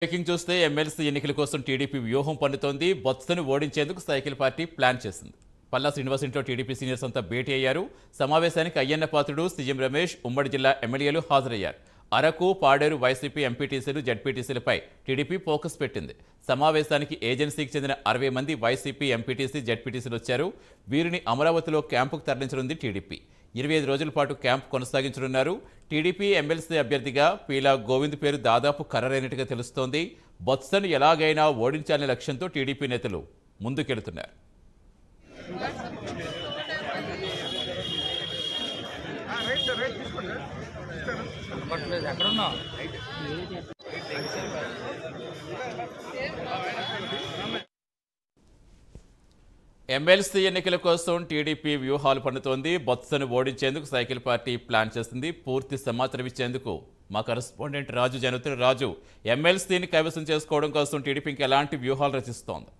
Breaking చూస్తే MLC ఎన్నికల కోసం టీడీపీ వ్యూహం పన్నుతోంది. బొత్సను ఓడించేందుకు సైకిల్ పార్టీ ప్లాన్ చేసింది. పల్లా శ్రీనివాస్ ఇంట్లో టీడీపీ సీనియర్స్ అంతా భేటీ అయ్యారు. సమావేశానికి అయ్యన్న పాత్రుడు, సీఎం రమేష్, ఉమ్మడి జిల్లా ఎమ్మెల్యేలు హాజరయ్యారు. అరకు, పాడేరు వైసీపీ ఎంపీటీసీలు, జడ్పీటీసీలపై టీడీపీ ఫోకస్ పెట్టింది. సమావేశానికి ఏజెన్సీకి చెందిన 60 మంది వైసీపీ ఎంపీటీసీ, జడ్పీటీసీలు వచ్చారు. వీరిని అమరావతిలో క్యాంపుకు తరలించనుంది టీడీపీ. 25 రోజుల పాటు క్యాంప్ కొనసాగించనున్నారు. టీడీపీ ఎమ్మెల్సీ అభ్యర్థిగా పీలా గోవింద్ పేరు దాదాపు ఖరారైనట్టుగా తెలుస్తోంది. బొత్సను ఎలాగైనా ఓడించాలనే లక్ష్యంతో టీడీపీ నేతలు ముందుకెళ్తున్నారు. ఎమ్మెల్సీ ఎన్నికల కోసం టీడీపీ వ్యూహాలు పన్నుతోంది. బొత్సను ఓడించేందుకు సైకిల్ పార్టీ ప్లాన్ చేస్తుంది. పూర్తి సమాచారం ఇచ్చేందుకు మా కరెస్పాండెంట్ రాజు జనుతులు. రాజు, ఎమ్మెల్సీని కైవసం చేసుకోవడం కోసం టీడీపీకి ఎలాంటి వ్యూహాలు రచిస్తోంది?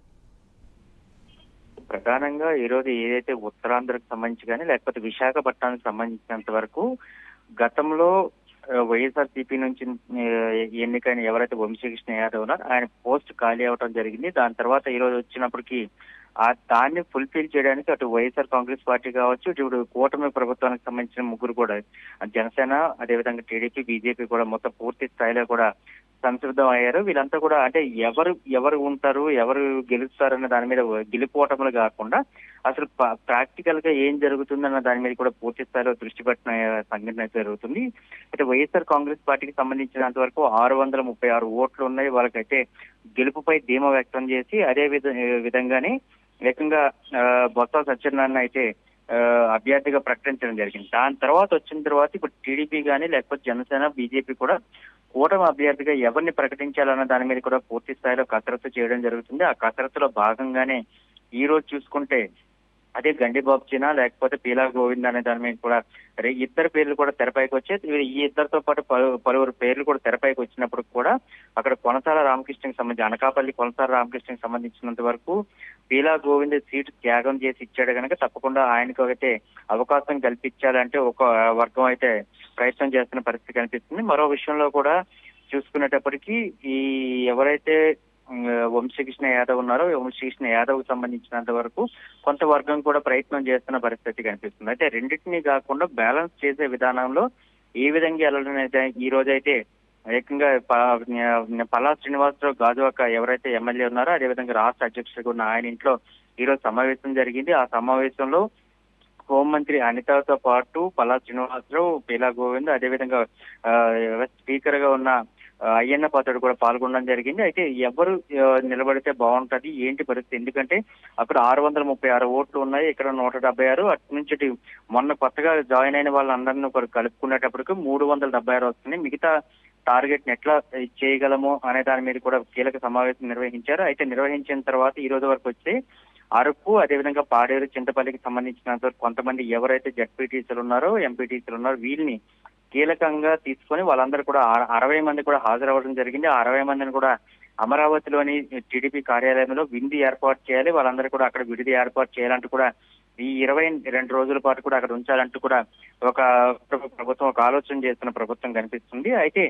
ప్రధానంగా ఈరోజు ఏదైతే ఉత్తరాంధ్రకు సంబంధించి కానీ లేకపోతే విశాఖపట్నానికి సంబంధించినంత వరకు గతంలో వైఎస్ఆర్సీపీ నుంచి ఎన్నికైన ఎవరైతే వంశీకృష్ణ యాదవ్ ఉన్నారో ఆయన పోస్ట్ ఖాళీ అవడం జరిగింది. దాని తర్వాత ఈ రోజు వచ్చినప్పటికీ దాన్ని ఫుల్ఫిల్ చేయడానికి అటు వైఎస్ఆర్ కాంగ్రెస్ పార్టీ కావచ్చు, ఇప్పుడు కూటమి ప్రభుత్వానికి సంబంధించిన ముగ్గురు కూడా జనసేన, అదేవిధంగా టీడీపీ, బీజేపీ కూడా మొత్తం పూర్తి స్థాయిలో కూడా సంసిద్ధం అయ్యారు. వీళ్ళంతా కూడా అంటే ఎవరు ఉంటారు, ఎవరు గెలుస్తారన్న దాని మీద గెలిపోవటంలో కాకుండా అసలు ప్రాక్టికల్ గా ఏం జరుగుతుందన్న దాని మీద కూడా పూర్తి స్థాయిలో దృష్టి పెట్టిన సంఘటన జరుగుతుంది. అయితే వైఎస్ఆర్ కాంగ్రెస్ పార్టీకి సంబంధించినంత వరకు 636 ఓట్లు ఉన్నాయి. వాళ్ళకైతే గెలుపుపై ధీమా వ్యక్తం చేసి అదే విధంగానే ఏకంగా బొత్స సత్యనారాయణ అయితే అభ్యర్థిగా ప్రకటించడం జరిగింది. దాని తర్వాత వచ్చిన తర్వాత ఇప్పుడు టీడీపీ కానీ లేకపోతే జనసేన, బీజేపీ కూడా కూటమి అభ్యర్థిగా ఎవరిని ప్రకటించాలన్న దాని మీద కూడా పూర్తి స్థాయిలో కసరత్తు చేయడం జరుగుతుంది. ఆ కసరత్తులో భాగంగానే ఈ రోజు చూసుకుంటే అదే గండిబాబు చీనా లేకపోతే పీలా గోవింద్ అనే దాని మీద కూడా ఇద్దరు పేర్లు కూడా తెరపైకి వచ్చే, ఈ ఇద్దరితో పాటు పలువురు పేర్లు కూడా తెరపైకి వచ్చినప్పుడు కూడా అక్కడ కొనసాల రామకృష్ణకి సంబంధించి అనకాపల్లి కొనసాల రామకృష్ణకి సంబంధించినంత వరకు పీలా గోవింద్ సీటు త్యాగం చేసి ఇచ్చాడు కనుక తప్పకుండా ఆయనకు అయితే అవకాశం కల్పించాలంటే ఒక వర్గం అయితే ప్రయత్నం చేస్తున్న పరిస్థితి కనిపిస్తుంది. మరో విషయంలో కూడా చూసుకునేటప్పటికీ ఈ ఎవరైతే వంశీకృష్ణ యాదవ్ ఉన్నారో వంశీకృష్ణ యాదవ్ కు సంబంధించినంత వరకు కొంత వర్గం కూడా ప్రయత్నం చేస్తున్న పరిస్థితి కనిపిస్తుంది. అయితే రెండింటినీ కాకుండా బ్యాలెన్స్ చేసే విధానంలో ఏ విధంగా వెళ్ళాలనైతే ఈ రోజైతే ఏకంగా పల్లా శ్రీనివాసరావు గాజువాక ఎవరైతే ఎమ్మెల్యే ఉన్నారో అదేవిధంగా రాష్ట్ర అధ్యక్షుడిగా ఉన్న ఆయన ఇంట్లో ఈ రోజు సమావేశం జరిగింది. ఆ సమావేశంలో హోంమంత్రి అనితతో పాటు పల్లా శ్రీనివాసరావు, పీలా గోవింద్, అదేవిధంగా స్పీకర్ గా ఉన్న అయ్యన్న పాత్రుడు కూడా పాల్గొనడం జరిగింది. అయితే ఎవరు నిలబడితే బాగుంటది ఏంటి పరిస్థితి, ఎందుకంటే అక్కడ 636 ఓట్లు ఉన్నాయి, ఇక్కడ 176, అటు నుంచి మొన్న కొత్తగా జాయిన్ అయిన వాళ్ళందరినీ కలుపుకునేటప్పటికి 376 వస్తున్నాయి. మిగతా టార్గెట్ ని ఎట్లా చేయగలము అనే దాని మీద కూడా కీలక సమావేశం నిర్వహించారు. అయితే నిర్వహించిన తర్వాత ఈ రోజు వరకు వచ్చి అరకు, అదేవిధంగా పాడేరు, చింతపల్లికి సంబంధించినంత కొంతమంది ఎవరైతే జడ్పీటీసీలు ఉన్నారో ఎంపీటీసీలు ఉన్నారో వీళ్ళని కీలకంగా తీసుకొని వాళ్ళందరూ కూడా 60 మంది కూడా హాజరవ్వడం జరిగింది. ఆ 60 మందిని కూడా అమరావతిలోని టీడీపీ కార్యాలయంలో విందు ఏర్పాటు చేయాలి, వాళ్ళందరూ కూడా అక్కడ విడిది ఏర్పాటు చేయాలంటూ కూడా ఈ 22 రోజుల పాటు కూడా అక్కడ ఉంచాలంటూ కూడా ఒక ప్రభుత్వం ఒక ఆలోచన చేస్తున్న ప్రభుత్వం కనిపిస్తుంది. అయితే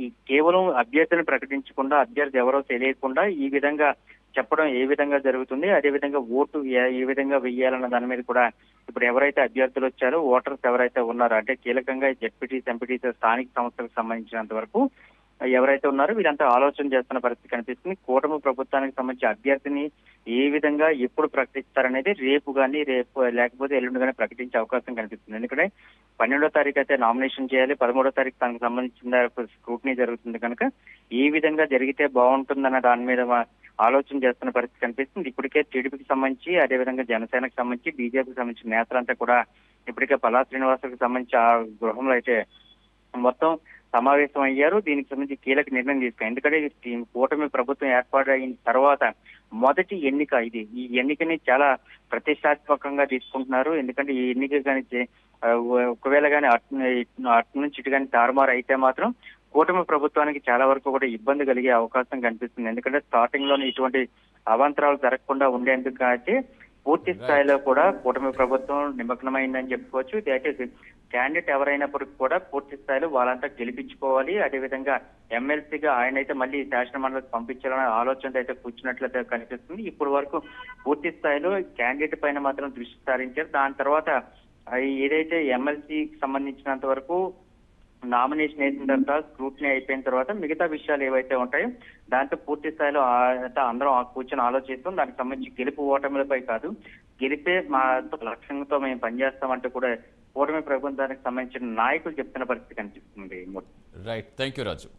ఈ కేవలం అభ్యర్థిని ప్రకటించకుండా అభ్యర్థి ఎవరో తెలియకుండా ఈ విధంగా చెప్పడం ఏ విధంగా జరుగుతుంది, అదేవిధంగా ఓటు ఏ విధంగా వెయ్యాలన్న దాని మీద కూడా ఇప్పుడు ఎవరైతే అభ్యర్థులు వచ్చారో ఓటర్స్ ఎవరైతే ఉన్నారో అంటే కీలకంగా జెడ్పీటీసీ, ఎంపీటీసీ, స్థానిక సంస్థలకు సంబంధించినంత వరకు ఎవరైతే ఉన్నారో వీరంతా ఆలోచన చేస్తున్న పరిస్థితి కనిపిస్తుంది. కూటమి ప్రభుత్వానికి సంబంధించి అభ్యర్థిని ఏ విధంగా ఎప్పుడు ప్రకటిస్తారనేది రేపు లేకపోతే ఎల్లుండి కానీ ప్రకటించే అవకాశం కనిపిస్తుంది. ఎందుకంటే 12వ తారీఖు అయితే నామినేషన్ చేయాలి, 13వ తారీఖు దానికి సంబంధించిన స్క్రూటినీ జరుగుతుంది కనుక ఏ విధంగా జరిగితే బాగుంటుందన్న దాని మీద ఆలోచన చేస్తున్న పరిస్థితి కనిపిస్తుంది. ఇప్పటికే టీడీపీకి సంబంధించి అదేవిధంగా జనసేనకు సంబంధించి బీజేపీకి సంబంధించిన నేతలంతా కూడా ఇప్పటికే పల్లా శ్రీనివాసకు సంబంధించి ఆ గృహంలో అయితే మొత్తం సమావేశం అయ్యారు. దీనికి సంబంధించి కీలక నిర్ణయం తీసుకున్నారు. ఎందుకంటే కూటమి ప్రభుత్వం ఏర్పాటు అయిన తర్వాత మొదటి ఎన్నిక ఇది. ఈ ఎన్నికని చాలా ప్రతిష్టాత్మకంగా తీసుకుంటున్నారు. ఎందుకంటే ఈ ఎన్నిక కానీ ఒకవేళ కానీ అటు నుంచి ఇటు కానీ తారుమారు అయితే మాత్రం కూటమి ప్రభుత్వానికి చాలా వరకు కూడా ఇబ్బంది కలిగే అవకాశం కనిపిస్తుంది. ఎందుకంటే స్టార్టింగ్ లోనే ఇటువంటి అవాంతరాలు జరగకుండా ఉండేందుకు అయితే పూర్తి స్థాయిలో కూడా కూటమి ప్రభుత్వం నిమగ్నమైందని చెప్పుకోవచ్చు. దయచేసి క్యాండిడేట్ ఎవరైనప్పటికీ కూడా పూర్తి స్థాయిలో వాళ్ళంతా గెలిపించుకోవాలి. అదేవిధంగా ఎమ్మెల్సీగా ఆయన అయితే మళ్ళీ శాసన మండలికి పంపించాలనే ఆలోచనతో అయితే కూర్చున్నట్లయితే కనిపిస్తుంది. ఇప్పుడు వరకు పూర్తి స్థాయిలో క్యాండిడేట్ పైన మాత్రం దృష్టి సారించారు. దాని తర్వాత ఏదైతే ఎమ్మెల్సీకి సంబంధించినంత వరకు నామినేషన్ వేసిన తర్వాత స్క్రూటినీ అయిపోయిన తర్వాత మిగతా విషయాలు ఏవైతే ఉంటాయో దాంతో పూర్తి స్థాయిలో అందరం కూర్చొని ఆలోచిస్తాం. దానికి సంబంధించి గెలుపు ఓటమిలపై కాదు, గెలిపే మా లక్ష్యంతో మేము పనిచేస్తామంటూ కూడా కూటమి ప్రభుత్వానికి సంబంధించిన నాయకులు చెప్తున్న పరిస్థితి కనిపిస్తుంది. Right, thank you Raju.